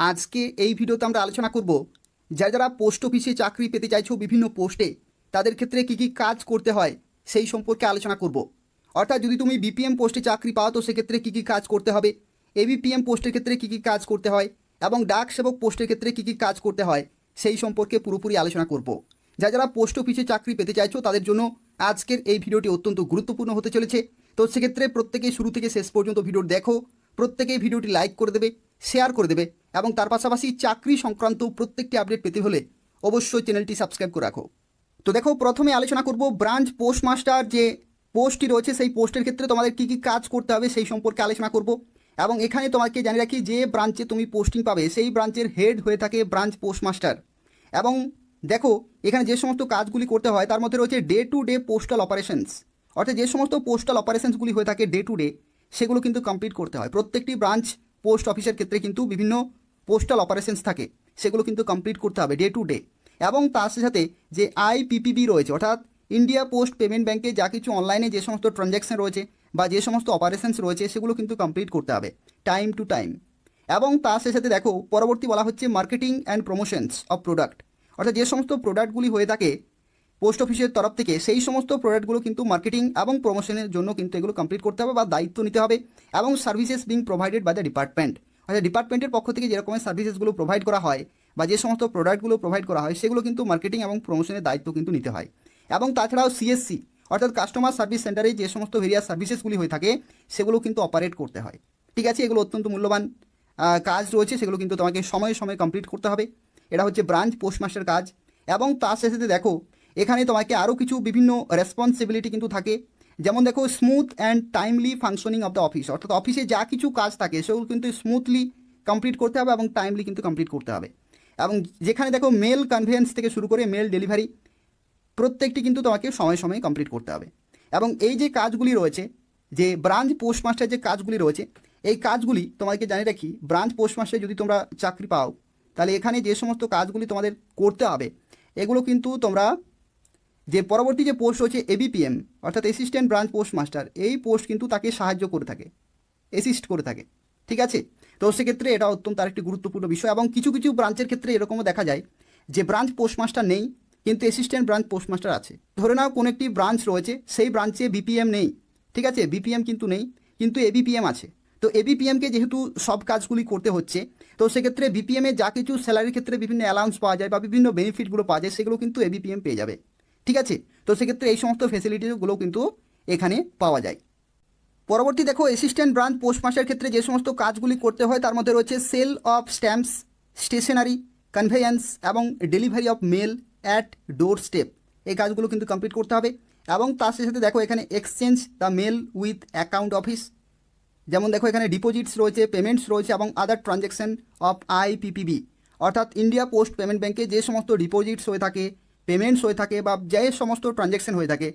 আজকে এই ভিডিওতে আমরা আলোচনা করব যারা পোস্ট অফিসে চাকরি পেতে চাইছো বিভিন্ন পোস্টে তাদের ক্ষেত্রে কী কী কাজ করতে হয় সেই সম্পর্কে আলোচনা করব। অর্থাৎ যদি তুমি বিপিএম পোস্টে চাকরি পাও তো সেক্ষেত্রে কী কী কাজ করতে হবে, এবিপিএম পোস্টের ক্ষেত্রে কী কী কাজ করতে হয় এবং ডাক সেবক পোস্টের ক্ষেত্রে কী কী কাজ করতে হয় সেই সম্পর্কে পুরোপুরি আলোচনা করব। যারা পোস্ট অফিসে চাকরি পেতে চাইছো তাদের জন্য আজকের এই ভিডিওটি অত্যন্ত গুরুত্বপূর্ণ হতে চলেছে। তো সেক্ষেত্রে প্রত্যেকেই শুরু থেকে শেষ পর্যন্ত ভিডিও দেখো, প্রত্যেকেই ভিডিওটি লাইক করে দেবে, শেয়ার করে দেবে এবং তার পাশাপাশি চাকরি সংক্রান্ত প্রত্যেকটি আপডেট পেতে হলে অবশ্যই চ্যানেলটি সাবস্ক্রাইব করে রাখো। তো দেখো, প্রথমে আলোচনা করব ব্রাঞ্চ পোস্টমাস্টার যে পোস্টটি রয়েছে সেই পোস্টের ক্ষেত্রে তোমাদের কী কী কাজ করতে হবে সেই সম্পর্কে আলোচনা করব। এবং এখানে তোমাকে জানিয়ে রাখি যে ব্রাঞ্চে তুমি পোস্টিং পাবে সেই ব্রাঞ্চের হেড হয়ে থাকে ব্রাঞ্চ পোস্টমাস্টার। এবং দেখো এখানে যে সমস্ত কাজগুলি করতে হয় তার মধ্যে রয়েছে day to day postal operations, অর্থাৎ যে সমস্ত পোস্টাল অপারেশনসগুলি হয়ে থাকে ডে টু ডে সেগুলো কিন্তু কমপ্লিট করতে হয়। প্রত্যেকটি ব্রাঞ্চ পোস্ট অফিসের ক্ষেত্রে কিন্তু বিভিন্ন পোস্টাল অপারেশনস থাকে, সেগুলো কিন্তু কমপ্লিট করতে হবে ডে টু ডে। এবং তার সাথে যে আইপিপিবি রয়েছে, অর্থাৎ ইন্ডিয়া পোস্ট পেমেন্ট ব্যাঙ্কে যা কিছু অনলাইনে যে সমস্ত ট্রানজ্যাকশন রয়েছে বা যে সমস্ত অপারেশনস রয়েছে সেগুলো কিন্তু কমপ্লিট করতে হবে টাইম টু টাইম। এবং তার সাথে দেখো পরবর্তী বলা হচ্ছে marketing and promotions of product, অর্থাৎ যে সমস্ত প্রোডাক্টগুলি হয়ে থাকে পোস্ট অফিসের তরফ থেকে সেই সমস্ত প্রোডাক্টগুলো কিন্তু মার্কেটিং এবং প্রমোশনের জন্য কিন্তু এগুলো কমপ্লিট করতে হবে বা দায়িত্ব নিতে হবে। এবং services being provided by the department, অর্থাৎ ডিপার্টমেন্টের পক্ষ থেকে যেরকমের সার্ভিসেসগুলো প্রোভাইড করা হয় বা যে সমস্ত প্রোডাক্টগুলো প্রোভাইড করা হয় সেগুলো কিন্তু মার্কেটিং এবং প্রমোশনের দায়িত্ব কিন্তু নিতে হয়। এবং তাছাড়াও সিএসসি অর্থাৎ কাস্টমার সার্ভিস সেন্টারে যে সমস্ত ভেরিয়াস সার্ভিসেসগুলি হয়ে থাকে সেগুলো কিন্তু অপারেট করতে হয়। ঠিক আছে, এগুলো অত্যন্ত মূল্যবান কাজ রয়েছে, সেগুলো কিন্তু তোমাকে সময়ে সময়ে কমপ্লিট করতে হবে। এটা হচ্ছে ব্রাঞ্চ পোস্টমাস্টার কাজ। এবং তার সাথে দেখো এখানে তোমাকে আরও কিছু বিভিন্ন রেসপন্সিবিলিটি কিন্তু থাকে, যেমন দেখো smooth and timely functioning of the office, অর্থাৎ অফিসে যা কিছু কাজ থাকে সেগুলো কিন্তু স্মুথলি কমপ্লিট করতে হবে এবং টাইমলি কিন্তু কমপ্লিট করতে হবে। এবং যেখানে দেখো মেল কনভেয়েন্স থেকে শুরু করে মেল ডেলিভারি প্রত্যেকটি কিন্তু তোমাকে সময়ে সময়ে কমপ্লিট করতে হবে। এবং এই যে কাজগুলি রয়েছে, যে ব্রাঞ্চ পোস্টমাস্টার যে কাজগুলি রয়েছে এই কাজগুলি তোমাকে জানিয়ে রাখি, ব্রাঞ্চ পোস্টমাস্টার যদি তোমরা চাকরি পাও তাহলে এখানে যে সমস্ত কাজগুলি তোমাদের করতে হবে এগুলো কিন্তু তোমরা যে পরবর্তী যে পোস্ট রয়েছে এবিপিএম অর্থাৎ অ্যাসিস্ট্যান্ট ব্রাঞ্চ পোস্টমাস্টার, এই পোস্ট কিন্তু তাকে সাহায্য করে থাকে, অ্যাসিস্ট করে থাকে। ঠিক আছে, তো সেক্ষেত্রে এটা অত্যন্ত আরেকটি গুরুত্বপূর্ণ বিষয়। এবং কিছু কিছু ব্রাঞ্চের ক্ষেত্রে এরকমও দেখা যায় যে ব্রাঞ্চ পোস্টমাস্টার নেই কিন্তু অ্যাসিস্ট্যান্ট ব্রাঞ্চ পোস্টমাস্টার আছে। ধরে নাও কোনো একটি ব্রাঞ্চ রয়েছে সেই ব্রাঞ্চে বিপিএম নেই, ঠিক আছে, বিপিএম কিন্তু নেই কিন্তু এবিপিএম আছে। তো এবিপিএমকে যেহেতু সব কাজগুলি করতে হচ্ছে তো সেক্ষেত্রে বিপিএমে যা কিছু স্যালারির ক্ষেত্রে বিভিন্ন অ্যালাউন্স পাওয়া যায় বা বিভিন্ন বেনিফিটগুলো পাওয়া যায় সেগুলো কিন্তু এবিপিএম পেয়ে যাবে। ঠিক আছে, তো সেক্ষেত্রে এই সমস্ত ফেসিলিটিগুলো কিন্তু এখানে পাওয়া যায়। পরবর্তী দেখো অ্যাসিস্ট্যান্ট ব্রাঞ্চ পোস্টমাস্টারের ক্ষেত্রে যে সমস্ত কাজগুলি করতে হয় তার মধ্যে রয়েছে sale of stamps, stationery, conveyance এবং delivery of mail at door step, এই কাজগুলো কিন্তু কমপ্লিট করতে হবে। এবং তার সাথে দেখো এখানে exchange the mail with account office, যেমন দেখো এখানে ডিপোজিটস রয়েছে, পেমেন্টস রয়েছে এবং আদার ট্রানজ্যাকশন অফ আইপিপিবি, অর্থাৎ ইন্ডিয়া পোস্ট পেমেন্ট ব্যাঙ্কে যে সমস্ত ডিপোজিটস হয়ে থাকে, পেমেন্টস হয়ে থাকে বা যে সমস্ত ট্রানজ্যাকশন হয়ে থাকে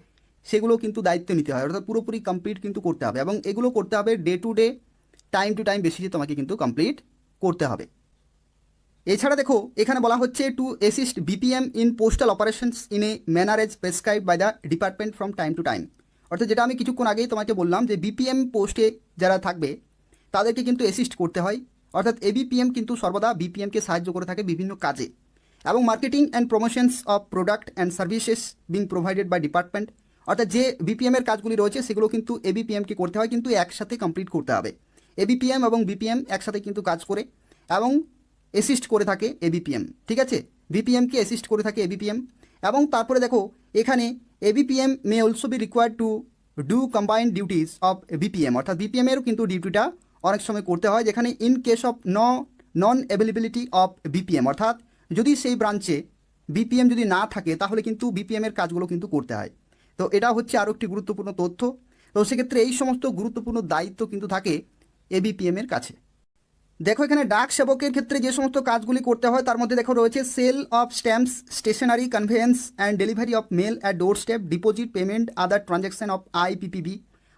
সেগুলো কিন্তু দায়িত্ব নিতে হয়, অর্থাৎ পুরোপুরি কমপ্লিট কিন্তু করতে হবে। এবং এগুলো করতে হবে day to day, time to time বেসিসে তোমাকে কিন্তু কমপ্লিট করতে হবে। এছাড়া দেখো এখানে বলা হচ্ছে to assist BPM in postal operations in a manner as prescribe by the department from time to time, অর্থাৎ যেটা আমি কিছুক্ষণ আগেই তোমাকে বললাম যে বিপিএম পোস্টে যারা থাকবে তাদেরকে কিন্তু অ্যাসিস্ট করতে হয়, অর্থাৎ এবিপিএম কিন্তু সর্বদা বিপিএমকে সাহায্য করে থাকে বিভিন্ন কাজে। এবং marketing and promotions of product and services being provided by department, অর্থাৎ যে বিপিএমের কাজগুলি রয়েছে সেগুলো কিন্তু এবিপিএমকে করতে হয় কিন্তু একসাথে কমপ্লিট করতে হবে। এবিপিএম এবং বিপিএম একসাথে কিন্তু কাজ করে এবং অ্যাসিস্ট করে থাকে এবিপিএম। ঠিক আছে, বিপিএমকে অ্যাসিস্ট করে থাকে এবিপিএম। এবং তারপরে দেখো এখানে ABPM may also be required to do combined duties of BPM, অর্থাৎ বিপিএমেরও কিন্তু ডিউটিটা অনেক সময় করতে হয়, যেখানে in case of non availability of BPM, অর্থাৎ যদি সেই ব্রাঞ্চে বিপিএম যদি না থাকে তাহলে কিন্তু বিপিএমের কাজগুলো কিন্তু করতে হয়। তো এটা হচ্ছে আরও একটি গুরুত্বপূর্ণ তথ্য। তো সেক্ষেত্রে এই সমস্ত গুরুত্বপূর্ণ দায়িত্ব কিন্তু থাকে এবিপিএমের কাছে। দেখো এখানে ডাক সেবকের ক্ষেত্রে যে সমস্ত কাজগুলি করতে হয় তার মধ্যে দেখো রয়েছে sale of stamps, stationery, conveyance and delivery of mail at door step, deposit, payment, other transaction of IPPB,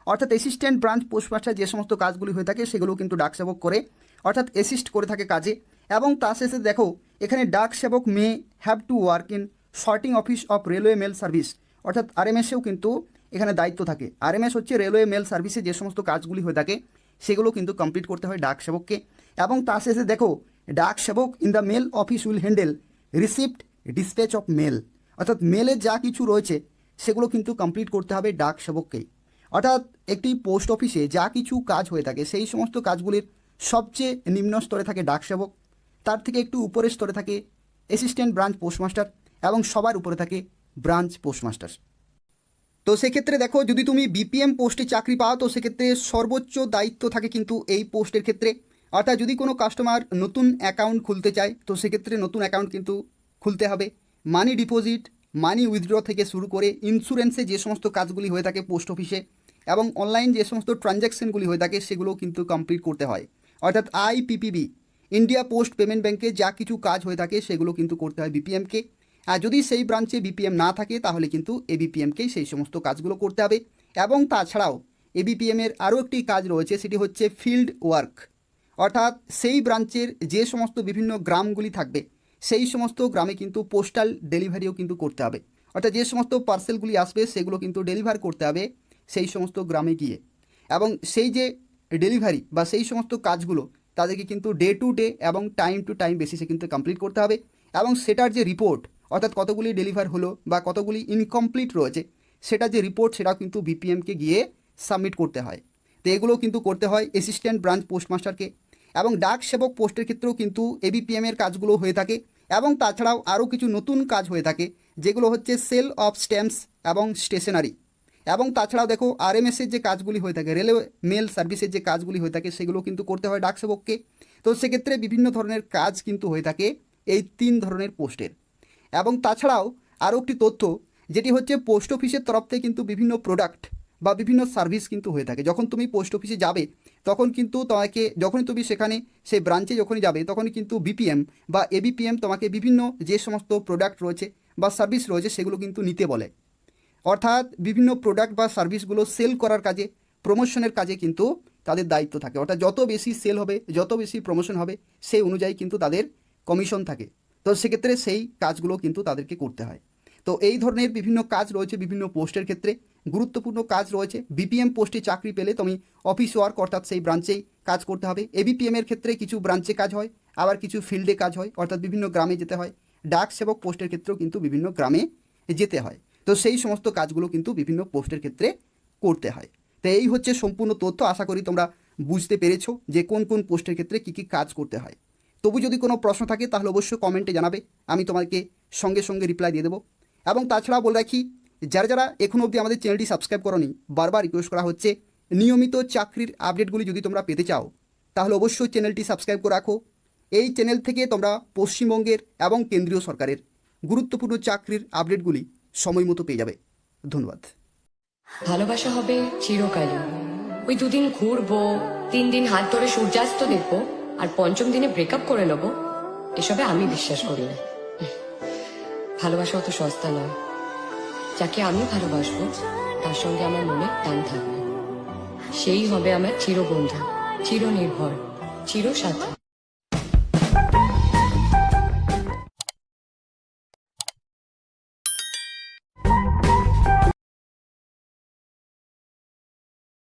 অর্থাৎ অ্যাসিস্ট্যান্ট ব্রাঞ্চ পোস্টমাস্টার যে সমস্ত কাজগুলি হয়ে থাকে সেগুলো কিন্তু ডাক সেবক করে, অর্থাৎ অ্যাসিস্ট করে থাকে কাজে। এবং তার শেষে দেখো এখানে Dak Sevak may have to work in sorting office of railway mail service, অর্থাৎ আরএমএসেও কিন্তু এখানে দায়িত্ব থাকে। আরএমএস হচ্ছে রেলওয়ে মেল সার্ভিসে যে সমস্ত কাজগুলি হয়ে থাকে সেগুলো কিন্তু কমপ্লিট করতে হয় ডাক সেবককে। এবং তার শেষে দেখো Dak Sevak in the mail office will handle receipt dispatch of mail, অর্থাৎ মেলে যা কিছু রয়েছে সেগুলো কিন্তু কমপ্লিট করতে হবে ডাক সেবককেই। অর্থাৎ একটি পোস্ট অফিসে যা কিছু কাজ হয়ে থাকে সেই সমস্ত কাজগুলির সবচেয়ে নিম্ন স্তরে থাকে ডাক সেবক, তার থেকে একটু উপরের স্তরে থাকে অ্যাসিস্ট্যান্ট ব্রাঞ্চ পোস্টমাস্টার এবং সবার উপরে থাকে ব্রাঞ্চ পোস্টমাস্টার। তো সেক্ষেত্রে দেখো, যদি তুমি বিপিএম পোস্টে চাকরি পাও তো সেক্ষেত্রে সর্বোচ্চ দায়িত্ব থাকে কিন্তু এই পোস্টের ক্ষেত্রে। অর্থাৎ যদি কোনো কাস্টমার নতুন অ্যাকাউন্ট খুলতে চায় তো সেক্ষেত্রে নতুন অ্যাকাউন্ট কিন্তু খুলতে হবে। মানি ডিপোজিট, মানি উইথড্র থেকে শুরু করে ইন্স্যুরেন্সে যে সমস্ত কাজগুলি হয়ে থাকে পোস্ট অফিসে এবং অনলাইন যে সমস্ত ট্রানজ্যাকশনগুলি হয়ে থাকে সেগুলো কিন্তু কমপ্লিট করতে হয়। অর্থাৎ আইপিপিবি, ইন্ডিয়া পোস্ট পেমেন্ট ব্যাঙ্কে যা কিছু কাজ হয়ে থাকে সেগুলো কিন্তু করতে হয় বিপিএমকে। আর যদি সেই ব্রাঞ্চে বিপিএম না থাকে তাহলে কিন্তু এবিপিএমকেই সেই সমস্ত কাজগুলো করতে হবে। এবং তাছাড়াও এবিপিএমের আরও একটি কাজ রয়েছে, সেটি হচ্ছে ফিল্ড ওয়ার্ক। অর্থাৎ সেই ব্রাঞ্চের যে সমস্ত বিভিন্ন গ্রামগুলি থাকবে সেই সমস্ত গ্রামে কিন্তু পোস্টাল ডেলিভারিও কিন্তু করতে হবে। অর্থাৎ যে সমস্ত পার্সেলগুলি আসবে সেগুলো কিন্তু ডেলিভার করতে হবে সেই সমস্ত গ্রামে গিয়ে। এবং সেই যে ডেলিভারি বা সেই সমস্ত কাজগুলো তাদেরকে কিন্তু ডে টু ডে এবং টাইম টু টাইম বেসিসে কিন্তু কমপ্লিট করতে হবে। এবং সেটার যে রিপোর্ট, অর্থাৎ কতগুলি ডেলিভার হলো বা কতগুলি ইনকমপ্লিট রয়েছে সেটা যে রিপোর্ট সেটাও কিন্তু বিপিএমকে গিয়ে সাবমিট করতে হয়। তো এগুলো কিন্তু করতে হয় অ্যাসিস্ট্যান্ট ব্রাঞ্চ পোস্টমাস্টারকে। এবং ডাক সেবক পোস্টের ক্ষেত্রেও কিন্তু এবিপিএমের কাজগুলো হয়ে থাকে। এবং তাছাড়াও আরও কিছু নতুন কাজ হয়ে থাকে যেগুলো হচ্ছে সেল অফ স্ট্যাম্পস এবং স্টেশনারি। এবং তাছাড়াও দেখো আরএমএসের যে কাজগুলি হয়ে থাকে, রেলওয়ে মেল সার্ভিসের যে কাজগুলি হয়ে থাকে সেগুলো কিন্তু করতে হয় ডাক সেবককে। তো সেক্ষেত্রে বিভিন্ন ধরনের কাজ কিন্তু হয়ে থাকে এই 3 ধরনের পোস্টের। এবং তাছাড়াও আরও একটি তথ্য যেটি হচ্ছে পোস্ট অফিসের তরফ থেকে কিন্তু বিভিন্ন প্রোডাক্ট বা বিভিন্ন সার্ভিস কিন্তু হয়ে থাকে। যখন তুমি পোস্ট অফিসে যাবে তখন কিন্তু তোমাকে, যখনই তুমি সেখানে সেই ব্রাঞ্চে যখনই যাবে তখনই কিন্তু বিপিএম বা এবিপিএম তোমাকে বিভিন্ন যে সমস্ত প্রোডাক্ট রয়েছে বা সার্ভিস রয়েছে সেগুলো কিন্তু নিতে বলে। অর্থাৎ বিভিন্ন প্রোডাক্ট বা সার্ভিসগুলো সেল করার কাজে, প্রমোশনের কাজে কিন্তু তাদের দায়িত্ব থাকে। অর্থাৎ যত বেশি সেল হবে, যত বেশি প্রমোশন হবে সেই অনুযায়ী কিন্তু তাদের কমিশন থাকে। তো সেক্ষেত্রে সেই কাজগুলো কিন্তু তাদেরকে করতে হয়। তো এই ধরনের বিভিন্ন কাজ রয়েছে বিভিন্ন পোস্টের ক্ষেত্রে। গুরুত্বপূর্ণ কাজ রয়েছে। বিপিএম পোস্টে চাকরি পেলে তুমি অফিস ওয়ার্ক অর্থাৎ সেই ব্রাঞ্চেই কাজ করতে হবে। এবিপিএমের ক্ষেত্রে কিছু ব্রাঞ্চে কাজ হয়, আবার কিছু ফিল্ডে কাজ হয়, অর্থাৎ বিভিন্ন গ্রামে যেতে হয়। ডাক সেবক পোস্টের ক্ষেত্রেও কিন্তু বিভিন্ন গ্রামে যেতে হয়। তো সেই সমস্ত কাজগুলো কিন্তু বিভিন্ন পোস্টের ক্ষেত্রে করতে হয়। তো এই হচ্ছে সম্পূর্ণ তথ্য। আশা করি তোমরা বুঝতে পেরেছো যে কোন কোন পোস্টের ক্ষেত্রে কী কী কাজ করতে হয়। তবু যদি কোনো প্রশ্ন থাকে তাহলে অবশ্যই কমেন্টে জানাবে, আমি তোমাকে সঙ্গে সঙ্গে রিপ্লাই দিয়ে দেবো। এবং তাছাড়া বলে রাখি, যারা যারা এখনও অবধি আমাদের চ্যানেলটি সাবস্ক্রাইব করোনি, বারবার রিকোয়েস্ট করা হচ্ছে, নিয়মিত চাকরির আপডেটগুলি যদি তোমরা পেতে চাও তাহলে অবশ্যই চ্যানেলটি সাবস্ক্রাইব করে রাখো। এই চ্যানেল থেকে তোমরা পশ্চিমবঙ্গের এবং কেন্দ্রীয় সরকারের গুরুত্বপূর্ণ চাকরির আপডেটগুলি সময় মতো পেয়ে যাবে। ধন্যবাদ। ভালোবাসা হবে চিরকালই। ওই 2 দিন ঘুরবো, 3 দিন হাত ধরে সূর্যাস্ত দেখবো, আর 5ম দিনে ব্রেকআপ করে নেবো, এসবে আমি বিশ্বাস করি না। ভালোবাসা অত সস্তা নয়। যাকে আমি ভালোবাসবো তার সঙ্গে আমার মনে টান থাকবে, সেই হবে আমার চিরবন্ধু, চিরনির্ভর, চিরসাথী।